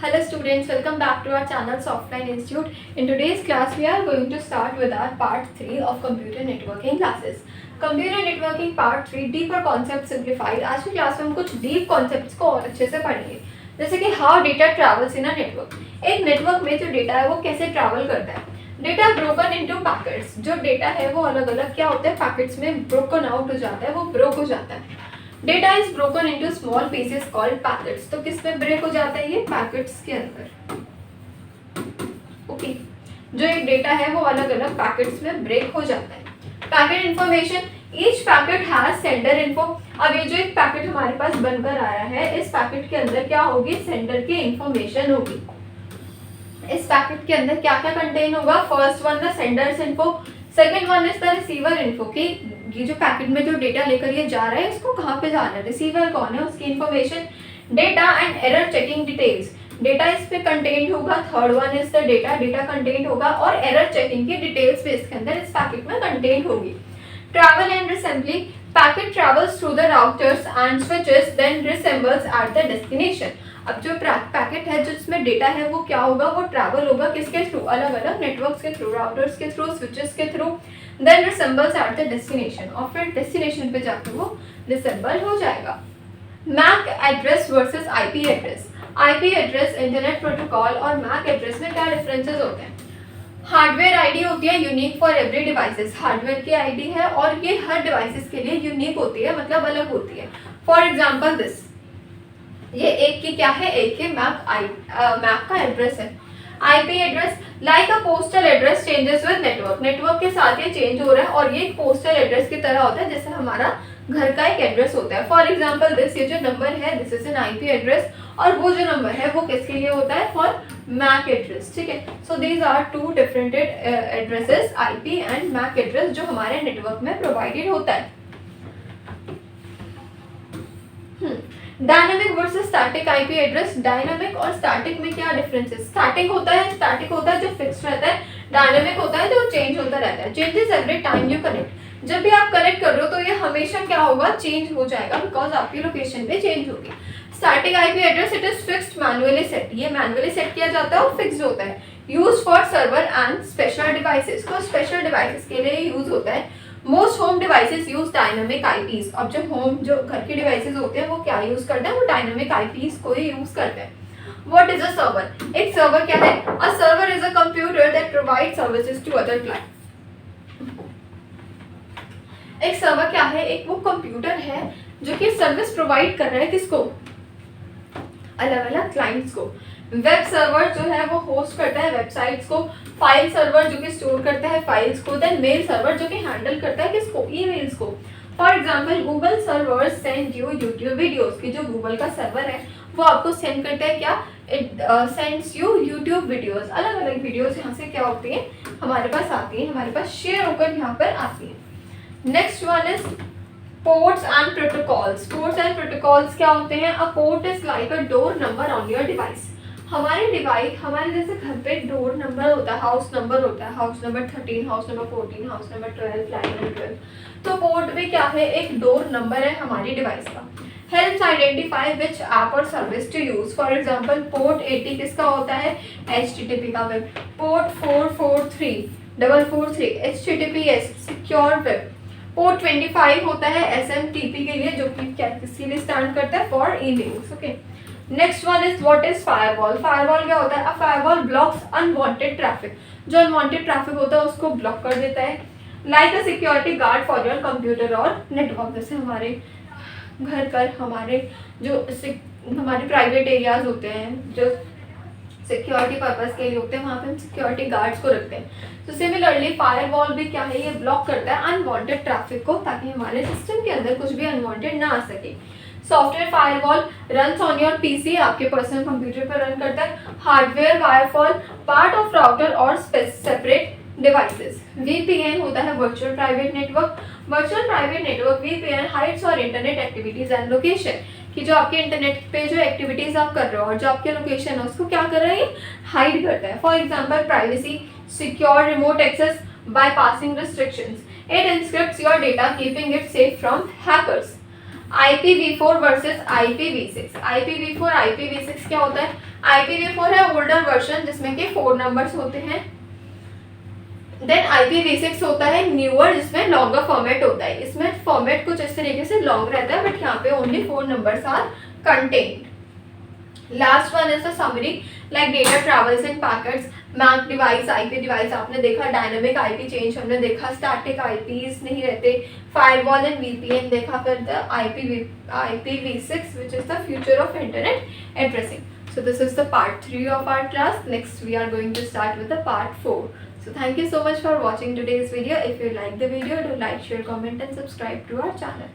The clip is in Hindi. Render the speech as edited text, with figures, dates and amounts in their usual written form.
Hello students, welcome back to our channel Softline Institute. In today's class, we are going to start with our part 3 of computer networking classes. Computer networking part 3 deeper concept simplified. आज की क्लास में हम कुछ डीप कॉन्सेप्ट्स को और अच्छे से पढ़ेंगे, जैसे कि how data travels in a network. एक नेटवर्क में जो डेटा है वो कैसे ट्रैवल करता है. Data broken into packets. जो डेटा है वो अलग अलग क्या होता है, पैकेट्स में ब्रोकन आउट हो जाता है, वो ब्रोक हो जाता है. Data is broken into small pieces called packets. तो किस में ब्रेक हो जाता है, ये पैकेट्स के अंदर. ओके, जो एक डेटा है वो अलग अलग पैकेट्स में ब्रेक हो जाता है. Packet information, each packet has sender info. अब ये जो एक पैकेट हमारे पास बनकर आया है, इस पैकेट के अंदर क्या होगी, सेंडर की इंफॉर्मेशन होगी. इस पैकेट के अंदर क्या क्या कंटेन होगा, first one the Sanders info, second one is the receiver info, कि ये जो पैकेट में जो डेटा लेकर ये जा रहा है इसको कहाँ पे जाना है, रिसीवर कौन है, उसकी information. Data and error checking details, data इस पे कंटेंट होगा. Third one is the data, data content होगा और एरर चेकिंग की डिटेल्स भी इसके अंदर इस पैकेट में कंटेंट होगी. Travel and reassembling, packet travels through the routers and switches then resembles at the destination. अब जो पैकेट है जिसमें डेटा है वो क्या होगा, वो ट्रैवल होगा किसके थ्रू, अलग अलग नेटवर्क्स के थ्रू, राउटर्स के थ्रू, स्विचेस के through, then resembles at the destination, और फिर डेस्टिनेशन पे जाकर वो रिसेंबल हो जाएगा. MAC address versus IP address. IP address internet protocol और मैक एड्रेस में क्या डिफरेंसेस होते हैं. हार्डवेयर आईडी होती है unique for every devices. Hardware की आईडी है और ये हर डिवाइसेस के लिए यूनिक होती है, मतलब अलग होती है. फॉर एग्जांपल दिस, ये एक की क्या है, एक के मैक का एड्रेस है. IP address like a postal address changes with network. Network के साथ ये चेंज हो रहा है और ये पोस्टल एड्रेस की तरह होता है जैसे हमारा घर का एक एड्रेस होता है. फॉर एग्जांपल दिस, ये जो नंबर है this is an IP address, और वो जो नंबर है वो किसके लिए होता है, फॉर मैक एड्रेस. ठीक है, so these are two different addresses, IP and MAC address, जो हमारे नेटवर्क में प्रोवाइडेड होता है. Dynamic versus static IP address. Dynamic और स्टैटिक में क्या डिफरेंस है. स्टैटिक होता है जो फिक्स रहता है. डायनामिक होता है जो चेंज होता रहता है. Changes every time you connect. जब भी आप कनेक्ट कर रहे हो तो ये हमेशा क्या होगा, चेंज हो जाएगा, बिकॉज आपकी लोकेशन पे चेंज होगी. Static IP address it is fixed manually set. ये मैनुअली सेट किया जाता है और फिक्स्ड होता है. Use for server and special devices. को स्पेशल डिवाइसेस के लिए यूज होता है. Most home devices use dynamic IPs. अब जो घर के डिवाइसेस होते हैं वो क्या यूज करते हैं, वो डायनामिक आईपीज को ही यूज करते हैं. What is a server. एक सर्वर क्या है, a server is a computer that provide services to other client. एक सर्वर क्या है, एक वो कंप्यूटर है जो कि सर्विस प्रोवाइड कर रहा है किसको, अलग अलग क्लाइंट्स को. वेब सर्वर जो है वो होस्ट करता है वेबसाइट्स को. फाइल सर्वर जो कि स्टोर करता है फाइल्स को. देन मेल सर्वर जो कि हैंडल करता है किसको, ईमेल्स को. For example Google server send you YouTube videos. की जो गूगल का सर्वर है वो आपको सेंड करता है क्या, it sends you YouTube videos. अलग अलग वीडियोस यहाँ से क्या होती है, हमारे पास आती है, हमारे पास शेयर होकर यहाँ पर आती है. Next one is ports and protocols. Ports and protocols क्या होते हैं. A port is like a door number on your device. हमारे डिवाइस, हमारे जैसे घर पे डोर नंबर होता है, हाउस नंबर होता है, house number 13, house number 14, house number 12, flat number 12. तो पोर्ट में क्या है, एक डोर नंबर है हमारी डिवाइस का. हेल्प्स आइडेंटिफाई विच ऐप और service to use. For example port 80 किसका होता है, HTTP का web. Port 443 HTTPS secure web. Port 25 होता है SMTP के लिए, जो कि क्या किसी लिए स्टैंड करता है, for emails. Okay, next one is what is firewall. Firewall क्या होता है, अ फायरवॉल ब्लॉक्स अनवांटेड ट्रैफिक. जो अनवांटेड ट्रैफिक होता है उसको ब्लॉक कर देता है. Like a security guard for your computer और नेटवर्क. जैसे हमारे घर पर हमारे जो हमारे प्राइवेट एरियाज होते हैं जो सिक्योरिटी पर्पस के लिए होते हैं, वहाँ पे हम सिक्योरिटी गार्ड्स को रखते हैं. तो सिमिलरली फायरवॉल भी क्या है, ये ब्लॉक करता है अनवांटेड ट्रैफिक को, ताकि हमारे सिस्टम के अंदर कुछ भी अनवांटेड ना आ सके. Software firewall runs on your PC, आपके पर्सनल कंप्यूटर पर रन करता है. Hardware firewall part of router और सेपरेट डिवाइसेस. VPN होता है virtual private network. Virtual private network VPN hides और इंटरनेट एक्टिविटीज एंड लोकेशन. कि जो आपके इंटरनेट पे जो एक्टिविटीज आप कर रहे हो और जो आपके लोकेशन है उसको क्या कर रहा है, हाइड करता है. For example privacy, secure remote access bypassing restrictions. It encrypts your data keeping it safe from hackers. IPv4 versus IPv6। IPv4 IPv6 क्या होता है? IPv4 है ओल्डर वर्जन जिसमें कि 4 नंबर्स होते हैं। देन IPv6 होता है न्यूअर जिसमें लॉन्गर फॉर्मेट होता है। इसमें फॉर्मेट कुछ इस तरीके से लॉन्ग रहता है बट यहाँ पे only 4 numbers are contained. Last one is the summary like data travels in packets, MAC device, IP device आपने देखा, डायनामिक आईपी चेंज हमने देखा, स्टैटिक आईपीज नहीं रहते, फायरवॉल एंड वीपीएन देखा, फिर the IPv6 which is the future of internet addressing. So this is the part 3 of our class. Next we are going to start with the part 4. So thank you so much for watching today's video. If you like the video, do like, share, comment and subscribe to our channel.